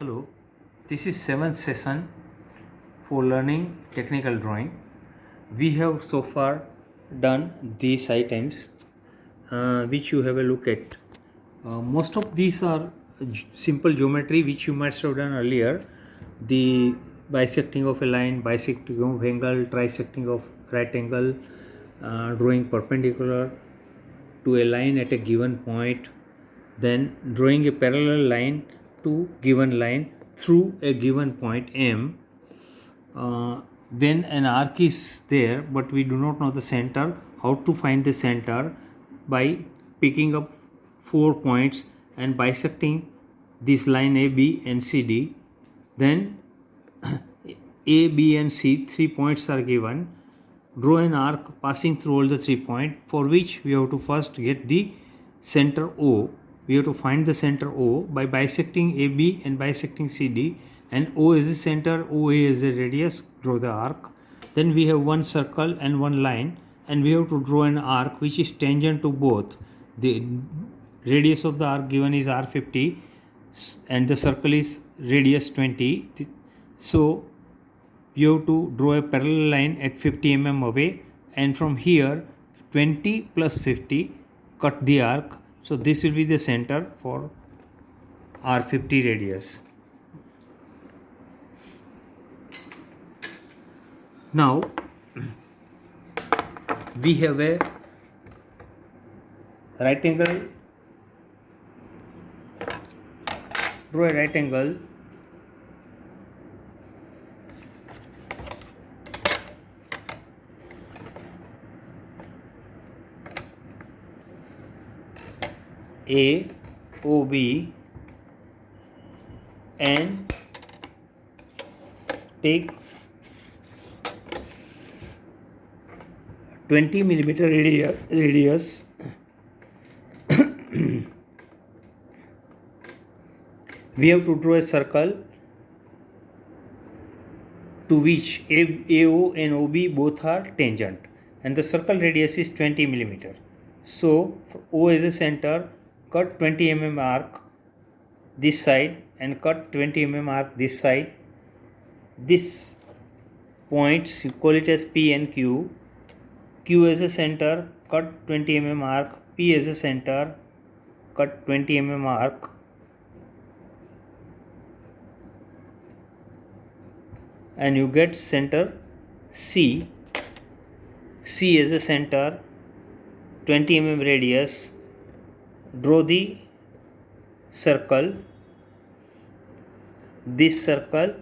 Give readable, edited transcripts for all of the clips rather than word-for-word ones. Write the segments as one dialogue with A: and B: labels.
A: Hello, this is 7th session for learning technical drawing. We have so far done these items which you have a look at. Most of these are simple geometry which you might have done earlier. The bisecting of a line, bisecting of angle, trisecting of right angle, drawing perpendicular to a line at a given point, then drawing a parallel line to given line through a given point M. When an arc is there but we do not know the center, how to find the center? By picking up 4 points and bisecting this line AB and CD. Then A, B and C 3 points are given. Draw an arc passing through all the 3 points, for which we have to first get the center O. We have to find the center O by bisecting AB and bisecting CD, and O is the center, OA is the radius. Draw the arc. Then we have one circle and one line, and we have to draw an arc which is tangent to both. The radius of the arc given is R50 and the circle is radius 20. So you have to draw a parallel line at 50 mm away, and from here 20 plus 50 cut the arc. So this will be the center for R50 radius. Now we have a right angle. Draw a right angle AOB and take 20 millimeter radius we have to draw a circle to which AO and OB both are tangent, and the circle radius is 20 millimeter. So O is the center. Cut 20 mm arc this side and cut 20 mm arc this side. This points you call it as P and Q. Q is a center, cut 20 mm arc. P is a center, cut 20 mm arc. And you get center C. C is a center, 20 mm radius. Draw the circle. This circle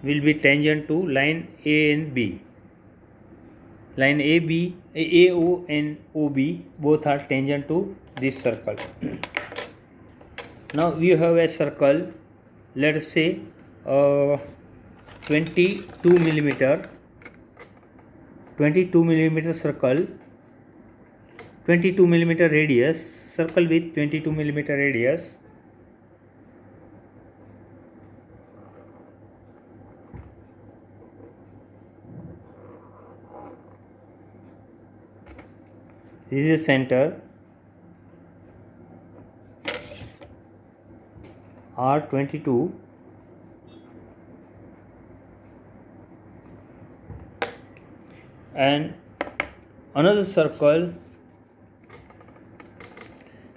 A: will be tangent to line A and B. Line AO and OB both are tangent to this circle. Now we have a circle, let us say 22 millimeter circle, 22 millimeter radius, circle with 22 millimeter radius. This is center R22, and another circle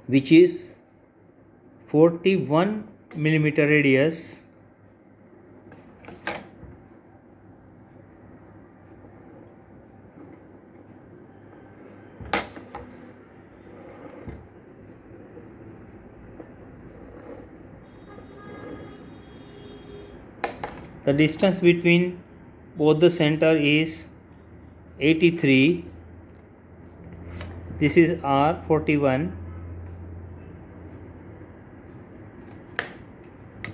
A: which is 41 millimeter radius, the distance between both the center is 83. This is R41.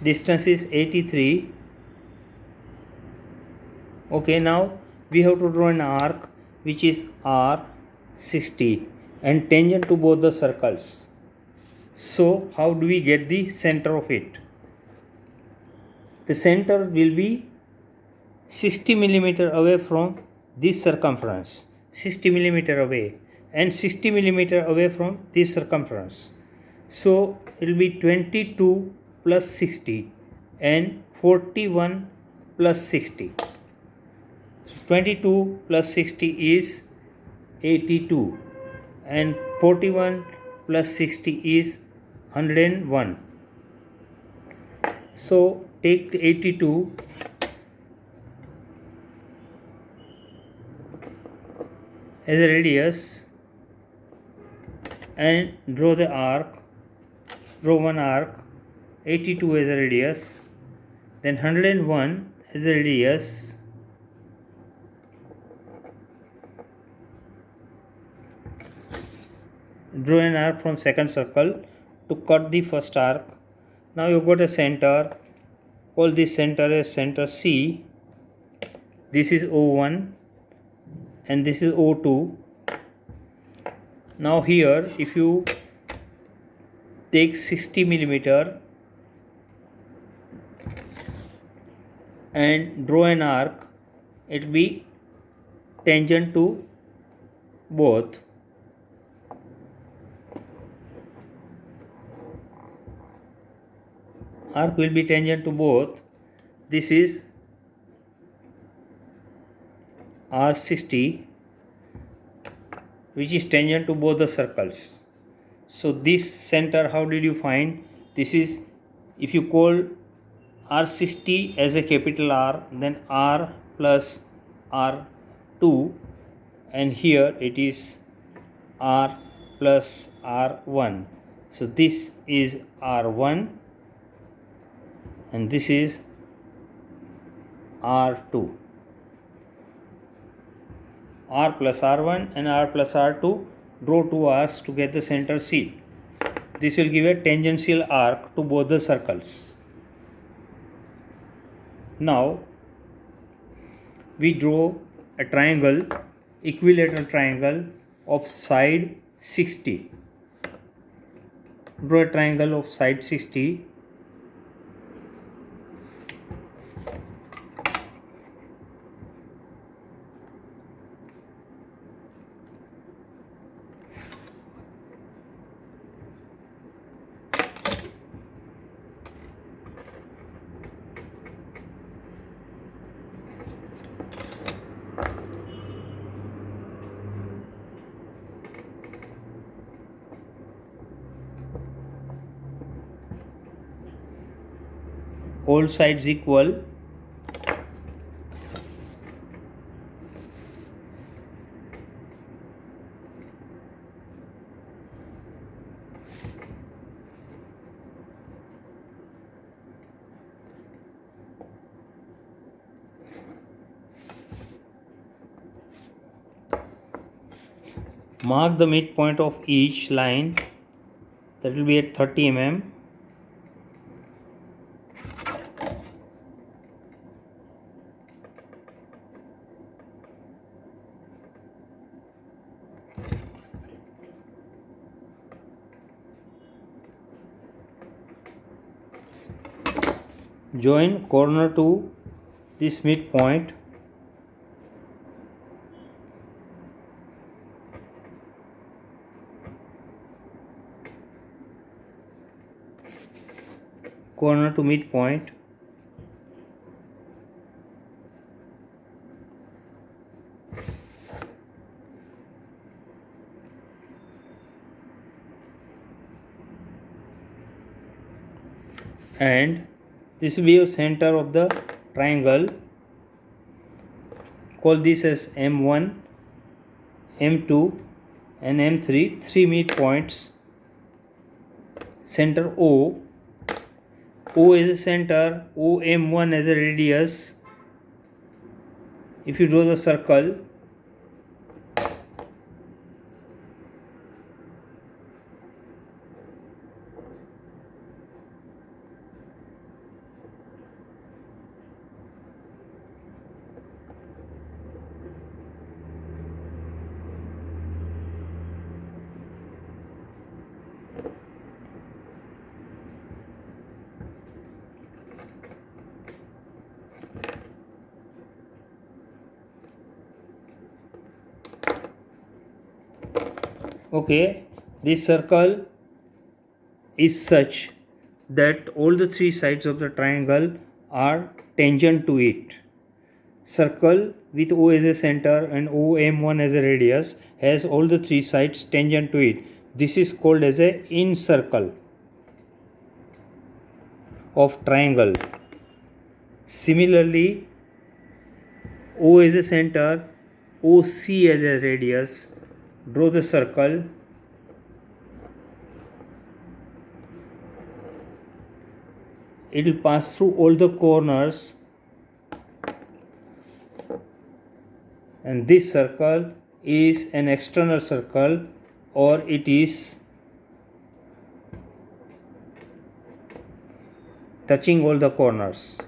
A: Distance is 83. Okay, now we have to draw an arc which is R60 and tangent to both the circles. So how do we get the center of it? The center will be 60 millimeter away from this circumference, 60 millimeter away, and 60 millimeter away from this circumference. So it will be 22 plus 60, and 41 plus 60. 22 plus 60 is 82 and 41 plus 60 is 101. So take 82 as a radius and draw the arc, draw one arc, 82 as a radius, then 101 as a radius, draw an arc from second circle to cut the first arc. Now you got a center, call this center as center C, this is O1 and this is O2. Now here if you take 60 millimeter and draw an arc, it will be tangent to both. Arc will be tangent to both. This is R60, which is tangent to both the circles. So this center, how did you find? This is, if you call R60 as a capital R, then R plus R2, and here it is R plus R1. So this is R1 and this is R2. R plus R1 and R plus R2, draw two arcs to get the center C. This will give a tangential arc to both the circles. Now we draw a triangle, equilateral triangle of side 60. Draw a triangle of side 60. All sides equal. Mark the midpoint of each line, that will be at 30 mm. Join corner to this midpoint. Corner to midpoint. And this will be your center of the triangle. Call this as M1, M2 and M3, three midpoints. Center O. O is a center, OM1 as a radius. If you draw the circle, okay, this circle is such that all the three sides of the triangle are tangent to it. Circle with O as a center and OM1 as a radius has all the three sides tangent to it. This is called as a in circle of triangle. Similarly, O as a center, OC as a radius. Draw the circle. It will pass through all the corners, and this circle is an external circle, or it is touching all the corners.